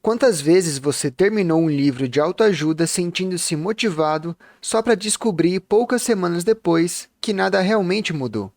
Quantas vezes você terminou um livro de autoajuda sentindo-se motivado só para descobrir poucas semanas depois que nada realmente mudou?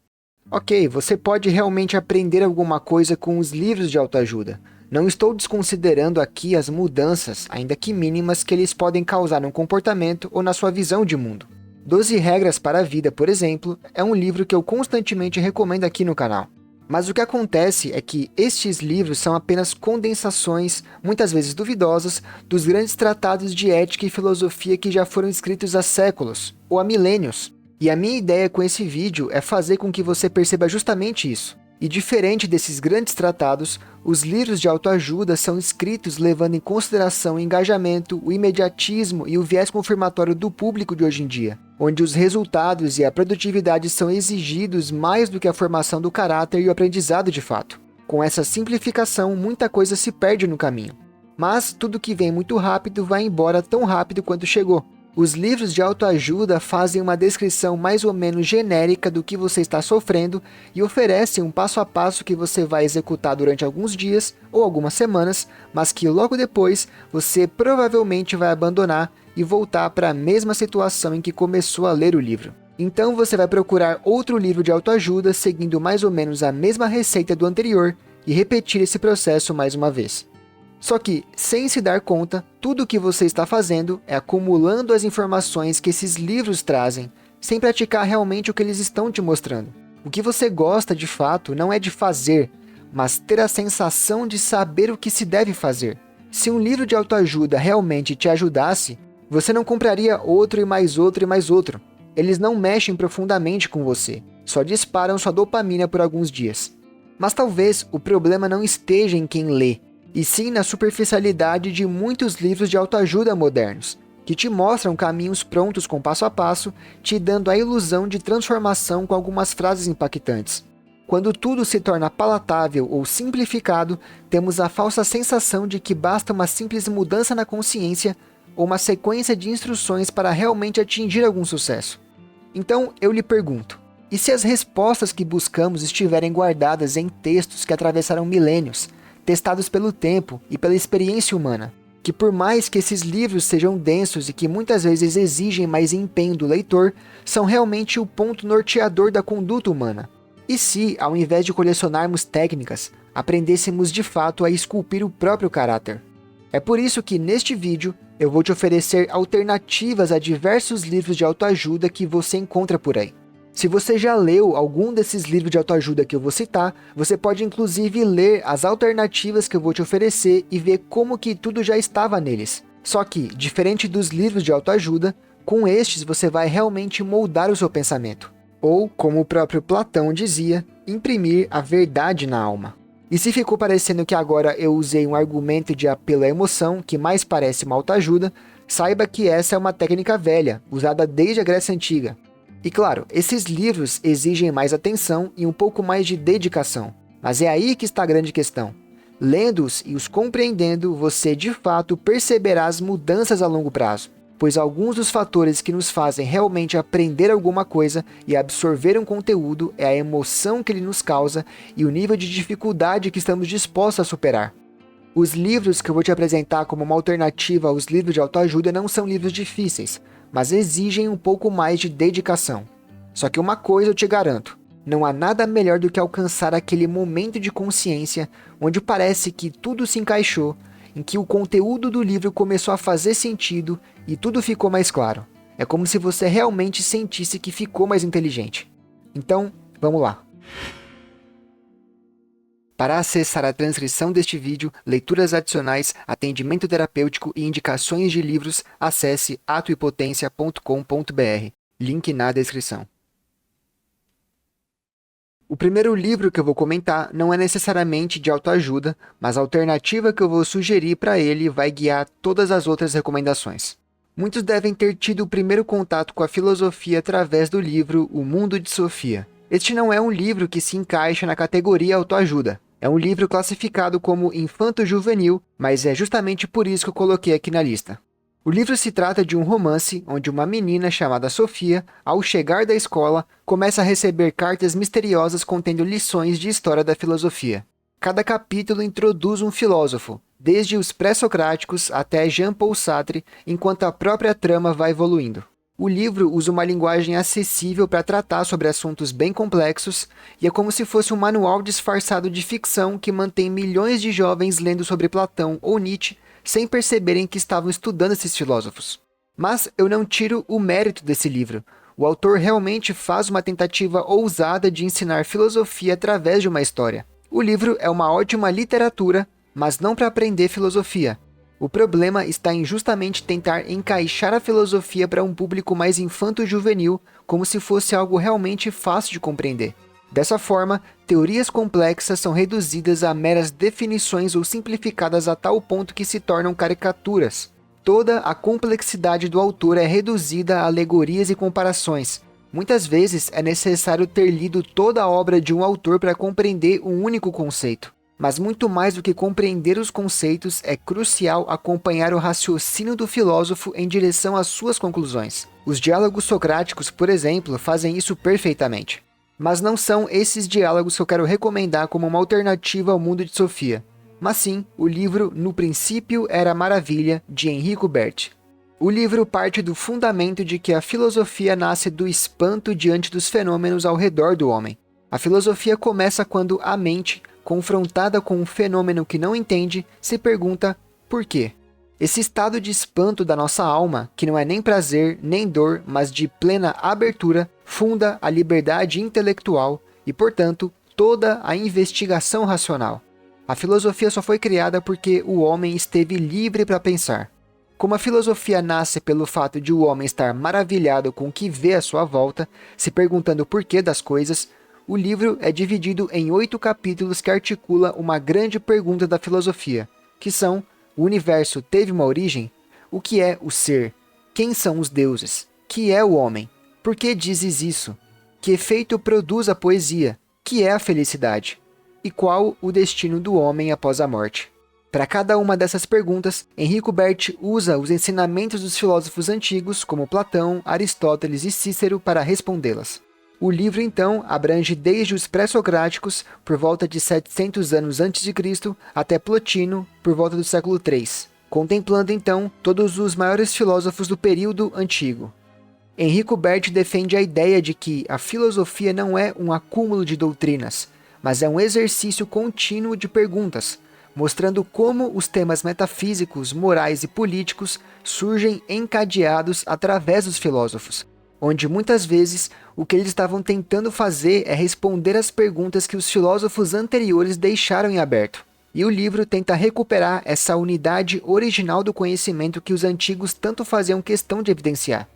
Ok, você pode realmente aprender alguma coisa com os livros de autoajuda. Não estou desconsiderando aqui as mudanças, ainda que mínimas, que eles podem causar no comportamento ou na sua visão de mundo. 12 Regras para a Vida, por exemplo, é um livro que eu constantemente recomendo aqui no canal. Mas o que acontece é que estes livros são apenas condensações, muitas vezes duvidosas, dos grandes tratados de ética e filosofia que já foram escritos há séculos, ou há milênios. E a minha ideia com esse vídeo é fazer com que você perceba justamente isso. E diferente desses grandes tratados, os livros de autoajuda são escritos levando em consideração o engajamento, o imediatismo e o viés confirmatório do público de hoje em dia, onde os resultados e a produtividade são exigidos mais do que a formação do caráter e o aprendizado de fato. Com essa simplificação, muita coisa se perde no caminho. Mas tudo que vem muito rápido vai embora tão rápido quanto chegou. Os livros de autoajuda fazem uma descrição mais ou menos genérica do que você está sofrendo e oferecem um passo a passo que você vai executar durante alguns dias ou algumas semanas, mas que logo depois você provavelmente vai abandonar e voltar para a mesma situação em que começou a ler o livro. Então você vai procurar outro livro de autoajuda seguindo mais ou menos a mesma receita do anterior e repetir esse processo mais uma vez. Só que, sem se dar conta, tudo o que você está fazendo é acumulando as informações que esses livros trazem, sem praticar realmente o que eles estão te mostrando. O que você gosta de fato não é de fazer, mas ter a sensação de saber o que se deve fazer. Se um livro de autoajuda realmente te ajudasse, você não compraria outro e mais outro e mais outro. Eles não mexem profundamente com você, só disparam sua dopamina por alguns dias. Mas talvez o problema não esteja em quem lê, e sim na superficialidade de muitos livros de autoajuda modernos, que te mostram caminhos prontos com passo a passo, te dando a ilusão de transformação com algumas frases impactantes. Quando tudo se torna palatável ou simplificado, temos a falsa sensação de que basta uma simples mudança na consciência ou uma sequência de instruções para realmente atingir algum sucesso. Então, eu lhe pergunto, e se as respostas que buscamos estiverem guardadas em textos que atravessaram milênios, testados pelo tempo e pela experiência humana, que por mais que esses livros sejam densos e que muitas vezes exigem mais empenho do leitor, são realmente o ponto norteador da conduta humana? E se, ao invés de colecionarmos técnicas, aprendêssemos de fato a esculpir o próprio caráter? É por isso que neste vídeo eu vou te oferecer alternativas a diversos livros de autoajuda que você encontra por aí. Se você já leu algum desses livros de autoajuda que eu vou citar, você pode inclusive ler as alternativas que eu vou te oferecer e ver como que tudo já estava neles. Só que, diferente dos livros de autoajuda, com estes você vai realmente moldar o seu pensamento. Ou, como o próprio Platão dizia, imprimir a verdade na alma. E se ficou parecendo que agora eu usei um argumento de apelo à emoção, que mais parece uma autoajuda, saiba que essa é uma técnica velha, usada desde a Grécia Antiga. E claro, esses livros exigem mais atenção e um pouco mais de dedicação. Mas é aí que está a grande questão. Lendo-os e os compreendendo, você de fato perceberá as mudanças a longo prazo. Pois alguns dos fatores que nos fazem realmente aprender alguma coisa e absorver um conteúdo é a emoção que ele nos causa e o nível de dificuldade que estamos dispostos a superar. Os livros que eu vou te apresentar como uma alternativa aos livros de autoajuda não são livros difíceis, mas exigem um pouco mais de dedicação. Só que uma coisa eu te garanto, não há nada melhor do que alcançar aquele momento de consciência onde parece que tudo se encaixou, em que o conteúdo do livro começou a fazer sentido e tudo ficou mais claro. É como se você realmente sentisse que ficou mais inteligente. Então, vamos lá. Para acessar a transcrição deste vídeo, leituras adicionais, atendimento terapêutico e indicações de livros, acesse atoepotencia.com.br. Link na descrição. O primeiro livro que eu vou comentar não é necessariamente de autoajuda, mas a alternativa que eu vou sugerir para ele vai guiar todas as outras recomendações. Muitos devem ter tido o primeiro contato com a filosofia através do livro O Mundo de Sofia. Este não é um livro que se encaixa na categoria autoajuda. É um livro classificado como infanto-juvenil, mas é justamente por isso que eu coloquei aqui na lista. O livro se trata de um romance onde uma menina chamada Sofia, ao chegar da escola, começa a receber cartas misteriosas contendo lições de história da filosofia. Cada capítulo introduz um filósofo, desde os pré-socráticos até Jean-Paul Sartre, enquanto a própria trama vai evoluindo. O livro usa uma linguagem acessível para tratar sobre assuntos bem complexos e é como se fosse um manual disfarçado de ficção que mantém milhões de jovens lendo sobre Platão ou Nietzsche sem perceberem que estavam estudando esses filósofos. Mas eu não tiro o mérito desse livro. O autor realmente faz uma tentativa ousada de ensinar filosofia através de uma história. O livro é uma ótima literatura, mas não para aprender filosofia. O problema está em justamente tentar encaixar a filosofia para um público mais infanto-juvenil, como se fosse algo realmente fácil de compreender. Dessa forma, teorias complexas são reduzidas a meras definições ou simplificadas a tal ponto que se tornam caricaturas. Toda a complexidade do autor é reduzida a alegorias e comparações. Muitas vezes é necessário ter lido toda a obra de um autor para compreender um único conceito. Mas muito mais do que compreender os conceitos, é crucial acompanhar o raciocínio do filósofo em direção às suas conclusões. Os diálogos socráticos, por exemplo, fazem isso perfeitamente. Mas não são esses diálogos que eu quero recomendar como uma alternativa ao mundo de Sofia, mas sim o livro No Princípio Era Maravilha, de Enrico Berti. O livro parte do fundamento de que a filosofia nasce do espanto diante dos fenômenos ao redor do homem. A filosofia começa quando a mente, confrontada com um fenômeno que não entende, se pergunta por quê. Esse estado de espanto da nossa alma, que não é nem prazer, nem dor, mas de plena abertura, funda a liberdade intelectual e, portanto, toda a investigação racional. A filosofia só foi criada porque o homem esteve livre para pensar. Como a filosofia nasce pelo fato de o homem estar maravilhado com o que vê à sua volta, se perguntando o porquê das coisas, o livro é dividido em 8 capítulos que articula uma grande pergunta da filosofia, que são: o universo teve uma origem? O que é o ser? Quem são os deuses? Que é o homem? Por que dizes isso? Que efeito produz a poesia? Que é a felicidade? E qual o destino do homem após a morte? Para cada uma dessas perguntas, Enrico Berti usa os ensinamentos dos filósofos antigos, como Platão, Aristóteles e Cícero, para respondê-las. O livro, então, abrange desde os pré-socráticos, por volta de 700 anos antes de Cristo, até Plotino, por volta do século III, contemplando, então, todos os maiores filósofos do período antigo. Enrico Berti defende a ideia de que a filosofia não é um acúmulo de doutrinas, mas é um exercício contínuo de perguntas, mostrando como os temas metafísicos, morais e políticos surgem encadeados através dos filósofos, onde muitas vezes o que eles estavam tentando fazer é responder às perguntas que os filósofos anteriores deixaram em aberto. E o livro tenta recuperar essa unidade original do conhecimento que os antigos tanto faziam questão de evidenciar.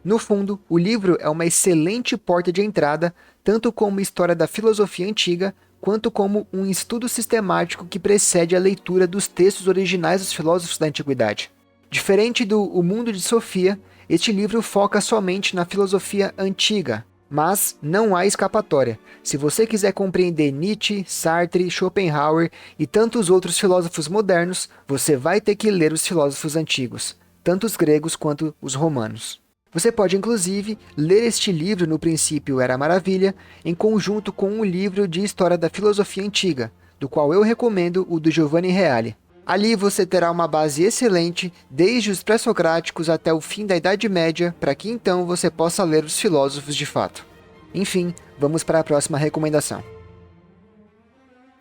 No fundo, o livro é uma excelente porta de entrada, tanto como história da filosofia antiga, quanto como um estudo sistemático que precede a leitura dos textos originais dos filósofos da antiguidade. Diferente do O Mundo de Sofia, este livro foca somente na filosofia antiga, mas não há escapatória. Se você quiser compreender Nietzsche, Sartre, Schopenhauer e tantos outros filósofos modernos, você vai ter que ler os filósofos antigos, tanto os gregos quanto os romanos. Você pode, inclusive, ler este livro No Princípio Era Maravilha, em conjunto com um livro de história da filosofia antiga, do qual eu recomendo o do Giovanni Reale. Ali você terá uma base excelente, desde os pré-socráticos até o fim da Idade Média, para que então você possa ler os filósofos de fato. Enfim, vamos para a próxima recomendação.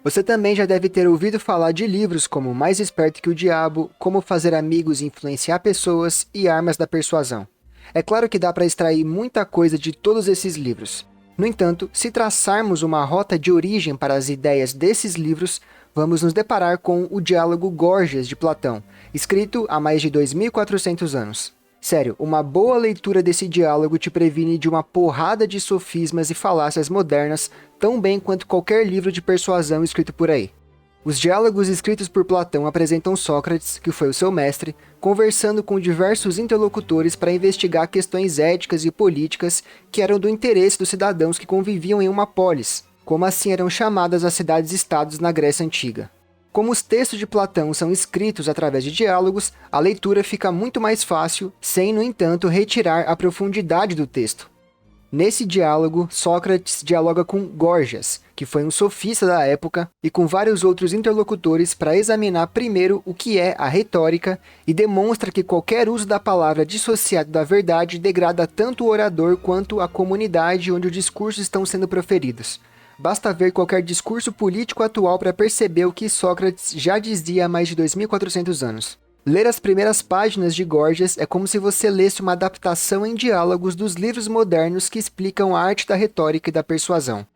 Você também já deve ter ouvido falar de livros como Mais Esperto que o Diabo, Como Fazer Amigos e Influenciar Pessoas e Armas da Persuasão. É claro que dá para extrair muita coisa de todos esses livros. No entanto, se traçarmos uma rota de origem para as ideias desses livros, vamos nos deparar com o Diálogo Górgias de Platão, escrito há mais de 2.400 anos. Sério, uma boa leitura desse diálogo te previne de uma porrada de sofismas e falácias modernas, tão bem quanto qualquer livro de persuasão escrito por aí. Os diálogos escritos por Platão apresentam Sócrates, que foi o seu mestre, conversando com diversos interlocutores para investigar questões éticas e políticas que eram do interesse dos cidadãos que conviviam em uma polis, como assim eram chamadas as cidades-estados na Grécia Antiga. Como os textos de Platão são escritos através de diálogos, a leitura fica muito mais fácil, sem, no entanto, retirar a profundidade do texto. Nesse diálogo, Sócrates dialoga com Górgias, que foi um sofista da época, e com vários outros interlocutores para examinar primeiro o que é a retórica e demonstra que qualquer uso da palavra dissociado da verdade degrada tanto o orador quanto a comunidade onde os discursos estão sendo proferidos. Basta ver qualquer discurso político atual para perceber o que Sócrates já dizia há mais de 2.400 anos. Ler as primeiras páginas de Gorgias é como se você lesse uma adaptação em diálogos dos livros modernos que explicam a arte da retórica e da persuasão.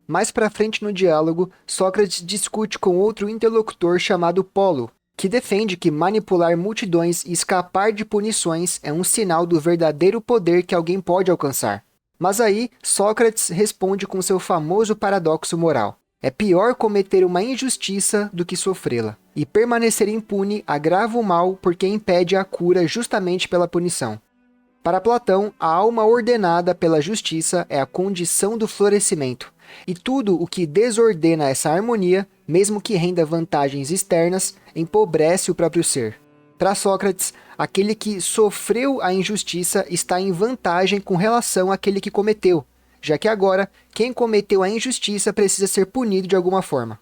Mais para frente no diálogo, Sócrates discute com outro interlocutor chamado Polo, que defende que manipular multidões e escapar de punições é um sinal do verdadeiro poder que alguém pode alcançar. Mas aí, Sócrates responde com seu famoso paradoxo moral. É pior cometer uma injustiça do que sofrê-la, e permanecer impune agrava o mal porque impede a cura justamente pela punição. Para Platão, a alma ordenada pela justiça é a condição do florescimento, e tudo o que desordena essa harmonia, mesmo que renda vantagens externas, empobrece o próprio ser. Para Sócrates, aquele que sofreu a injustiça está em vantagem com relação àquele que cometeu, já que agora, quem cometeu a injustiça precisa ser punido de alguma forma.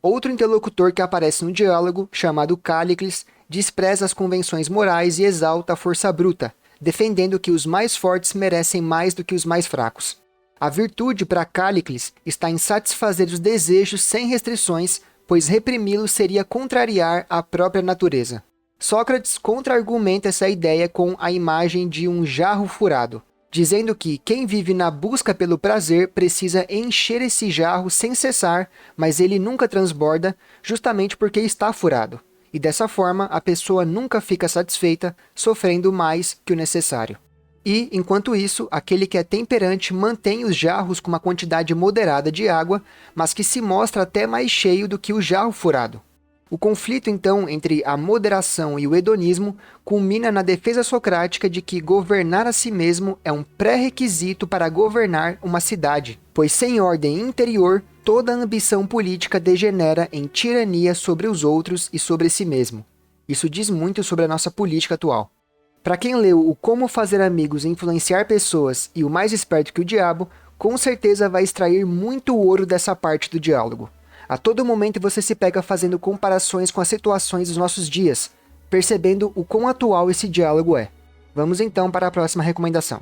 Outro interlocutor que aparece no diálogo, chamado Cállicles, despreza as convenções morais e exalta a força bruta, defendendo que os mais fortes merecem mais do que os mais fracos. A virtude para Cállicles está em satisfazer os desejos sem restrições, pois reprimi-los seria contrariar a própria natureza. Sócrates contra-argumenta essa ideia com a imagem de um jarro furado, dizendo que quem vive na busca pelo prazer precisa encher esse jarro sem cessar, mas ele nunca transborda, justamente porque está furado. E dessa forma, a pessoa nunca fica satisfeita, sofrendo mais que o necessário. E, enquanto isso, aquele que é temperante mantém os jarros com uma quantidade moderada de água, mas que se mostra até mais cheio do que o jarro furado. O conflito, então, entre a moderação e o hedonismo culmina na defesa socrática de que governar a si mesmo é um pré-requisito para governar uma cidade, pois sem ordem interior, toda ambição política degenera em tirania sobre os outros e sobre si mesmo. Isso diz muito sobre a nossa política atual. Para quem leu o Como Fazer Amigos e Influenciar Pessoas e O Mais Esperto que o Diabo, com certeza vai extrair muito ouro dessa parte do diálogo. A todo momento você se pega fazendo comparações com as situações dos nossos dias, percebendo o quão atual esse diálogo é. Vamos então para a próxima recomendação.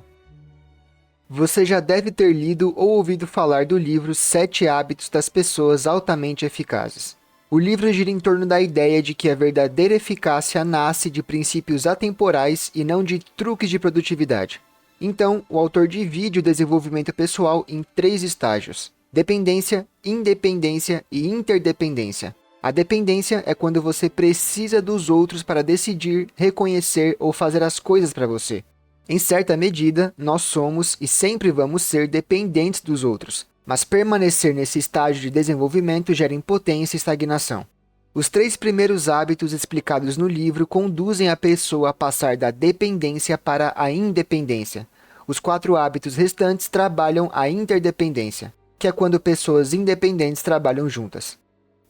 Você já deve ter lido ou ouvido falar do livro 7 Hábitos das Pessoas Altamente Eficazes. O livro gira em torno da ideia de que a verdadeira eficácia nasce de princípios atemporais e não de truques de produtividade. Então, o autor divide o desenvolvimento pessoal em 3 estágios: dependência, independência e interdependência. A dependência é quando você precisa dos outros para decidir, reconhecer ou fazer as coisas para você. Em certa medida, nós somos e sempre vamos ser dependentes dos outros, mas permanecer nesse estágio de desenvolvimento gera impotência e estagnação. Os 3 primeiros hábitos explicados no livro conduzem a pessoa a passar da dependência para a independência. Os 4 hábitos restantes trabalham a interdependência, que é quando pessoas independentes trabalham juntas.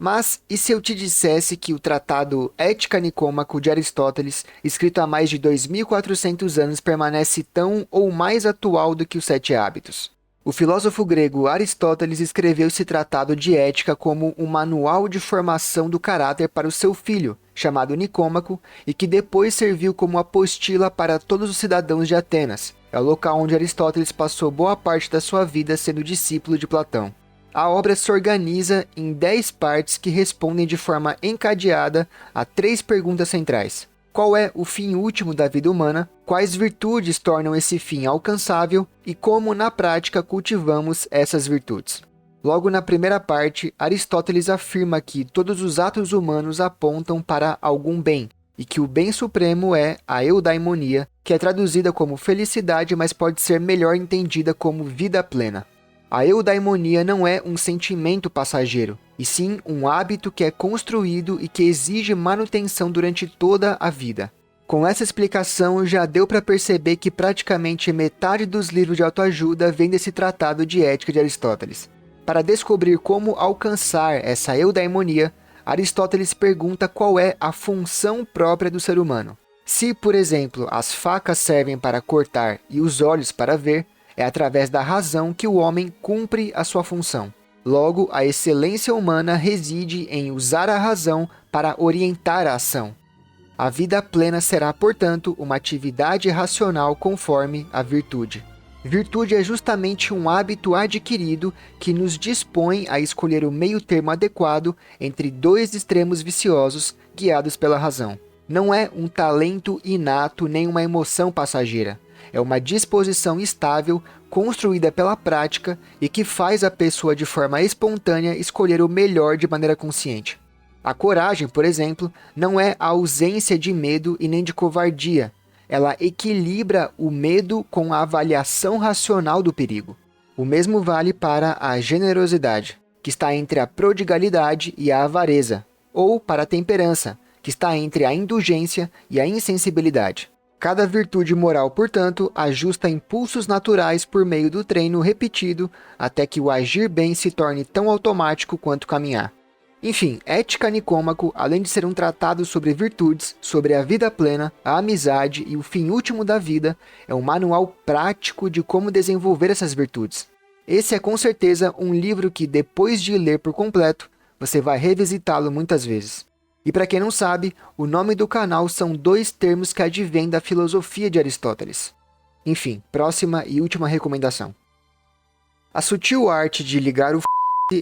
Mas, e se eu te dissesse que o tratado Ética Nicômaco de Aristóteles, escrito há mais de 2.400 anos, permanece tão ou mais atual do que os 7 hábitos? O filósofo grego Aristóteles escreveu esse tratado de ética como um manual de formação do caráter para o seu filho, chamado Nicômaco, e que depois serviu como apostila para todos os cidadãos de Atenas. É o local onde Aristóteles passou boa parte da sua vida sendo discípulo de Platão. A obra se organiza em 10 partes que respondem de forma encadeada a 3 perguntas centrais. Qual é o fim último da vida humana? Quais virtudes tornam esse fim alcançável? E como, na prática, cultivamos essas virtudes? Logo na primeira parte, Aristóteles afirma que todos os atos humanos apontam para algum bem, e que o bem supremo é a eudaimonia, que é traduzida como felicidade, mas pode ser melhor entendida como vida plena. A eudaimonia não é um sentimento passageiro, e sim um hábito que é construído e que exige manutenção durante toda a vida. Com essa explicação, já deu para perceber que praticamente metade dos livros de autoajuda vem desse tratado de ética de Aristóteles. Para descobrir como alcançar essa eudaimonia, Aristóteles pergunta qual é a função própria do ser humano. Se, por exemplo, as facas servem para cortar e os olhos para ver, é através da razão que o homem cumpre a sua função. Logo, a excelência humana reside em usar a razão para orientar a ação. A vida plena será, portanto, uma atividade racional conforme a virtude. Virtude é justamente um hábito adquirido que nos dispõe a escolher o meio-termo adequado entre dois extremos viciosos guiados pela razão. Não é um talento inato nem uma emoção passageira. É uma disposição estável, construída pela prática e que faz a pessoa de forma espontânea escolher o melhor de maneira consciente. A coragem, por exemplo, não é a ausência de medo e nem de covardia. Ela equilibra o medo com a avaliação racional do perigo. O mesmo vale para a generosidade, que está entre a prodigalidade e a avareza, ou para a temperança, que está entre a indulgência e a insensibilidade. Cada virtude moral, portanto, ajusta impulsos naturais por meio do treino repetido até que o agir bem se torne tão automático quanto caminhar. Enfim, Ética Nicômaco, além de ser um tratado sobre virtudes, sobre a vida plena, a amizade e o fim último da vida, é um manual prático de como desenvolver essas virtudes. Esse é com certeza um livro que, depois de ler por completo, você vai revisitá-lo muitas vezes. E para quem não sabe, o nome do canal são dois termos que advêm da filosofia de Aristóteles. Enfim, próxima e última recomendação. A Sutil Arte de Ligar o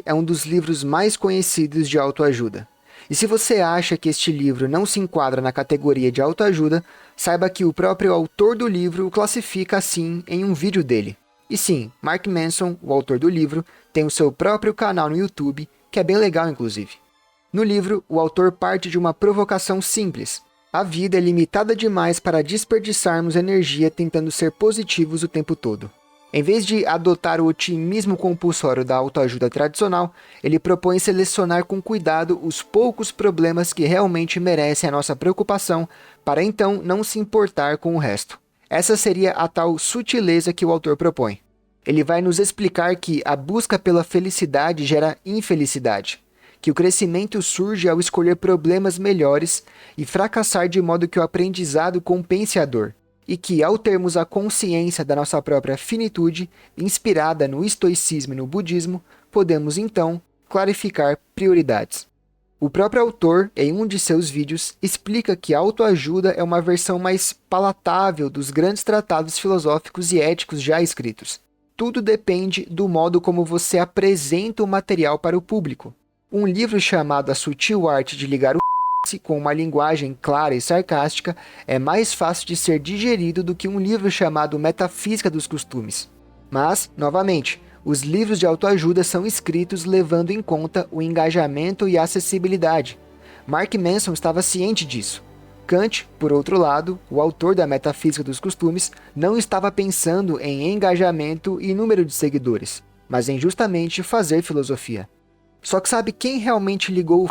é um dos livros mais conhecidos de autoajuda. E se você acha que este livro não se enquadra na categoria de autoajuda, saiba que o próprio autor do livro o classifica assim em um vídeo dele. E sim, Mark Manson, o autor do livro, tem o seu próprio canal no YouTube, que é bem legal inclusive. No livro, o autor parte de uma provocação simples. A vida é limitada demais para desperdiçarmos energia tentando ser positivos o tempo todo. Em vez de adotar o otimismo compulsório da autoajuda tradicional, ele propõe selecionar com cuidado os poucos problemas que realmente merecem a nossa preocupação, para então não se importar com o resto. Essa seria a tal sutileza que o autor propõe. Ele vai nos explicar que a busca pela felicidade gera infelicidade, que o crescimento surge ao escolher problemas melhores e fracassar de modo que o aprendizado compense a dor, e que, ao termos a consciência da nossa própria finitude, inspirada no estoicismo e no budismo, podemos, então, clarificar prioridades. O próprio autor, em um de seus vídeos, explica que a autoajuda é uma versão mais palatável dos grandes tratados filosóficos e éticos já escritos. Tudo depende do modo como você apresenta o material para o público. Um livro chamado A Sutil Arte de Ligar o com uma linguagem clara e sarcástica, é mais fácil de ser digerido do que um livro chamado Metafísica dos Costumes. Mas, novamente, os livros de autoajuda são escritos levando em conta o engajamento e a acessibilidade. Mark Manson estava ciente disso. Kant, por outro lado, o autor da Metafísica dos Costumes, não estava pensando em engajamento e número de seguidores, mas em justamente fazer filosofia. Só que sabe quem realmente ligou o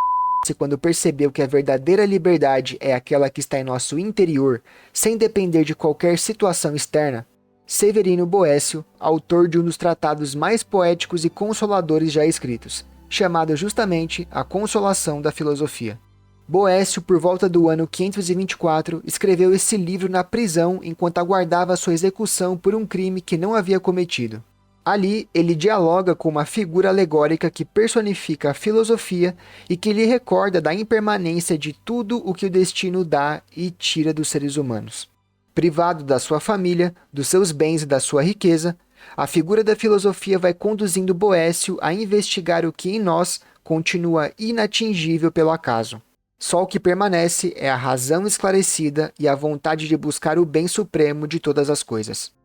quando percebeu que a verdadeira liberdade é aquela que está em nosso interior, sem depender de qualquer situação externa? Severino Boécio, autor de um dos tratados mais poéticos e consoladores já escritos, chamado justamente A Consolação da Filosofia. Boécio, por volta do ano 524, escreveu esse livro na prisão enquanto aguardava sua execução por um crime que não havia cometido. Ali, ele dialoga com uma figura alegórica que personifica a filosofia e que lhe recorda da impermanência de tudo o que o destino dá e tira dos seres humanos. Privado da sua família, dos seus bens e da sua riqueza, a figura da filosofia vai conduzindo Boécio a investigar o que em nós continua inatingível pelo acaso. Só o que permanece é a razão esclarecida e a vontade de buscar o bem supremo de todas as coisas.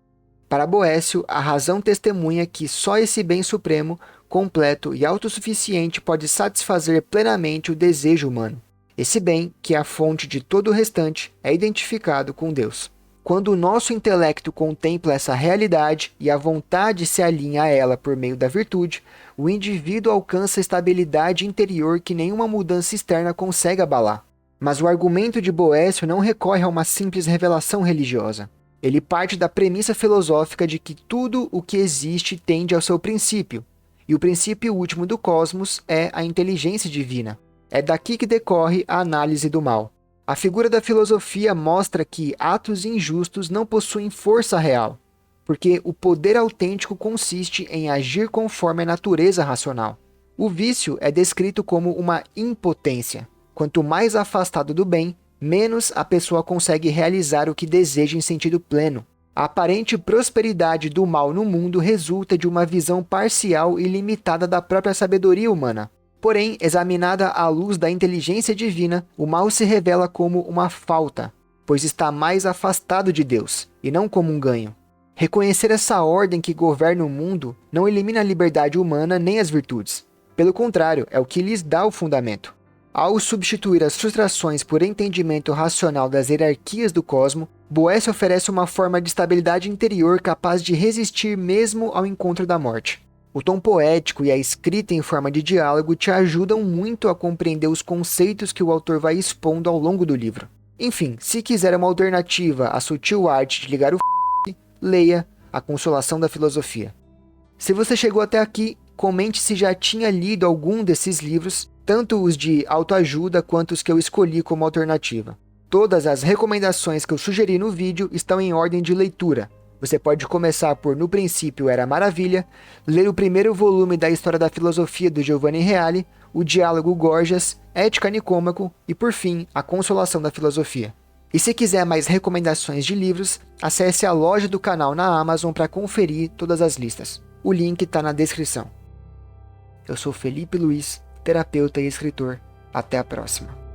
Para Boécio, a razão testemunha que só esse bem supremo, completo e autossuficiente pode satisfazer plenamente o desejo humano. Esse bem, que é a fonte de todo o restante, é identificado com Deus. Quando o nosso intelecto contempla essa realidade e a vontade se alinha a ela por meio da virtude, o indivíduo alcança estabilidade interior que nenhuma mudança externa consegue abalar. Mas o argumento de Boécio não recorre a uma simples revelação religiosa. Ele parte da premissa filosófica de que tudo o que existe tende ao seu princípio, e o princípio último do cosmos é a inteligência divina. É daqui que decorre a análise do mal. A figura da filosofia mostra que atos injustos não possuem força real. porque o poder autêntico consiste em agir conforme a natureza racional. O vício é descrito como uma impotência. Quanto mais afastado do bem, menos a pessoa consegue realizar o que deseja em sentido pleno. A aparente prosperidade do mal no mundo resulta de uma visão parcial e limitada da própria sabedoria humana. Porém, examinada à luz da inteligência divina, o mal se revela como uma falta, pois está mais afastado de Deus, e não como um ganho. Reconhecer essa ordem que governa o mundo não elimina a liberdade humana nem as virtudes. Pelo contrário, é o que lhes dá o fundamento. Ao substituir as frustrações por entendimento racional das hierarquias do cosmo, Boece oferece uma forma de estabilidade interior capaz de resistir mesmo ao encontro da morte. O tom poético e a escrita em forma de diálogo te ajudam muito a compreender os conceitos que o autor vai expondo ao longo do livro. Enfim, se quiser uma alternativa à sutil arte de ligar o leia A Consolação da Filosofia. Se você chegou até aqui, comente se já tinha lido algum desses livros, tanto os de autoajuda quanto os que eu escolhi como alternativa. Todas as recomendações que eu sugeri no vídeo estão em ordem de leitura. Você pode começar por No Princípio Era Maravilha, ler o primeiro volume da História da Filosofia do Giovanni Reale, o Diálogo Gorgias, Ética Nicômaco e, por fim, A Consolação da Filosofia. E se quiser mais recomendações de livros, acesse a loja do canal na Amazon para conferir todas as listas. O link está na descrição. Eu sou Felipe Luiz, terapeuta e escritor. Até a próxima.